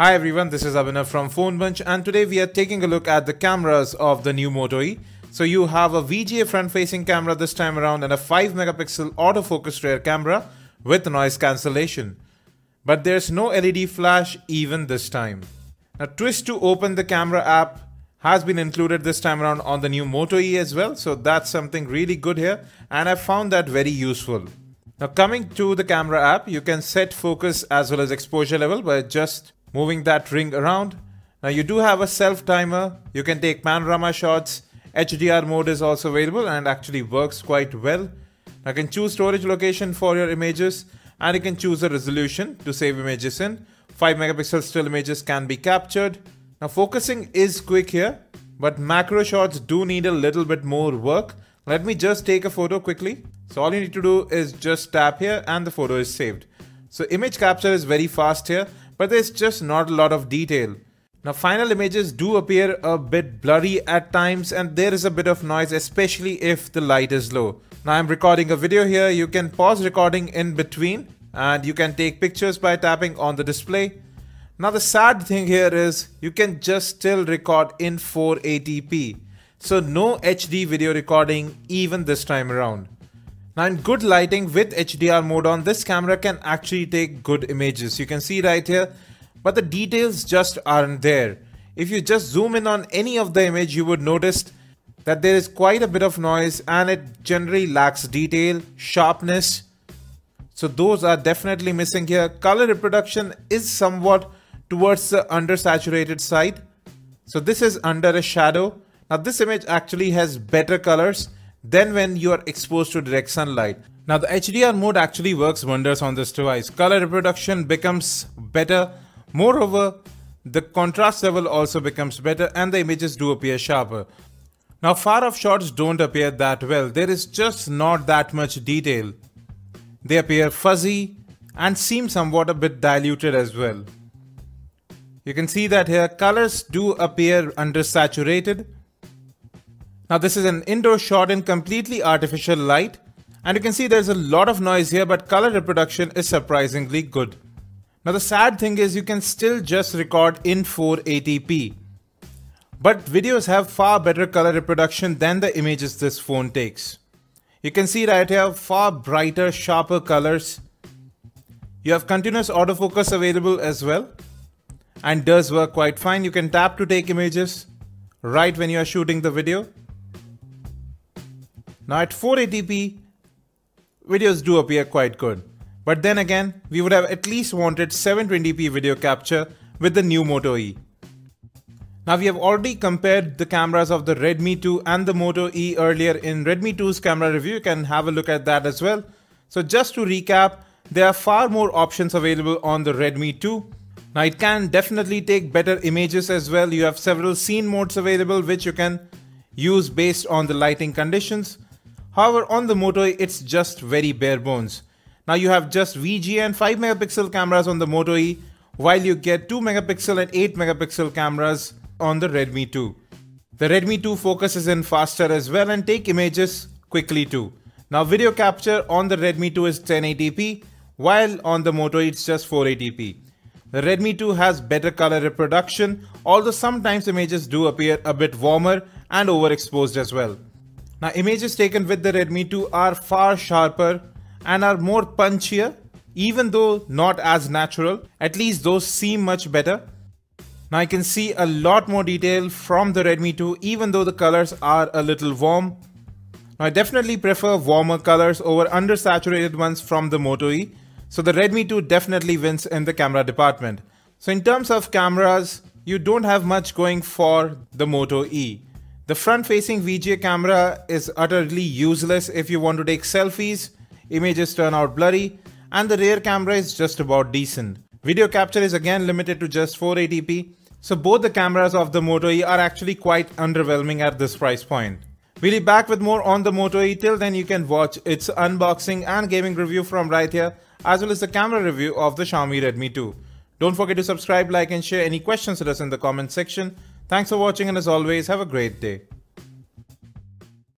Hi everyone, this is Abhinav from PhoneBunch and today we are taking a look at the cameras of the new Moto E. So you have a VGA front-facing camera this time around and a 5 megapixel autofocus rear camera with noise cancellation. But there's no LED flash even this time. Now twist to open the camera app has been included this time around on the new Moto E as well, so that's something really good here and I found that very useful. Now coming to the camera app, you can set focus as well as exposure level by just moving that ring around. Now you do have a self timer, you can take panorama shots, HDR mode is also available and actually works quite well. Now you can choose storage location for your images and you can choose a resolution to save images in. 5 megapixel still images can be captured. Now focusing is quick here, but macro shots do need a little bit more work. Let me just take a photo quickly. So all you need to do is just tap here and the photo is saved. So image capture is very fast here, but there's just not a lot of detail. Now final images do appear a bit blurry at times and there is a bit of noise, especially if the light is low. Now I'm recording a video here, you can pause recording in between and you can take pictures by tapping on the display. Now the sad thing here is you can just still record in 480p. So no HD video recording even this time around. Now in good lighting with HDR mode on, this camera can actually take good images. You can see right here, but the details just aren't there. If you just zoom in on any of the image, you would notice that there is quite a bit of noise and it generally lacks detail, sharpness. So those are definitely missing here. Color reproduction is somewhat towards the undersaturated side. So this is under a shadow. Now this image actually has better colors than when you are exposed to direct sunlight. Now the HDR mode actually works wonders on this device. Color reproduction becomes better. Moreover, the contrast level also becomes better and the images do appear sharper. Now far off shots don't appear that well. There is just not that much detail. They appear fuzzy and seem somewhat a bit diluted as well. You can see that here colors do appear undersaturated. Now this is an indoor shot in completely artificial light and you can see there's a lot of noise here, but color reproduction is surprisingly good. Now the sad thing is you can still just record in 480p. But videos have far better color reproduction than the images this phone takes. You can see right here far brighter, sharper colors. You have continuous autofocus available as well and does work quite fine. You can tap to take images right when you are shooting the video. Now at 480p, videos do appear quite good. But then again, we would have at least wanted 720p video capture with the new Moto E. Now we have already compared the cameras of the Redmi 2 and the Moto E earlier in Redmi 2's camera review. You can have a look at that as well. So just to recap, there are far more options available on the Redmi 2. Now it can definitely take better images as well. You have several scene modes available which you can use based on the lighting conditions. However, on the Moto E, it's just very bare bones. Now you have just VGA and 5 megapixel cameras on the Moto E, while you get 2 megapixel and 8 megapixel cameras on the Redmi 2. The Redmi 2 focuses in faster as well and take images quickly too. Now video capture on the Redmi 2 is 1080p, while on the Moto E it's just 480p. The Redmi 2 has better color reproduction, although sometimes images do appear a bit warmer and overexposed as well. Now images taken with the Redmi 2 are far sharper and are more punchier, even though not as natural. At least those seem much better. Now I can see a lot more detail from the Redmi 2 even though the colors are a little warm. Now I definitely prefer warmer colors over undersaturated ones from the Moto E. So the Redmi 2 definitely wins in the camera department. So in terms of cameras, you don't have much going for the Moto E. The front-facing VGA camera is utterly useless if you want to take selfies, images turn out blurry, and the rear camera is just about decent. Video capture is again limited to just 480p, so both the cameras of the Moto E are actually quite underwhelming at this price point. We'll be back with more on the Moto E. Till then you can watch its unboxing and gaming review from right here, as well as the camera review of the Xiaomi Redmi 2. Don't forget to subscribe, like and share. Any questions, let us in the comment section. Thanks for watching and as always, have a great day.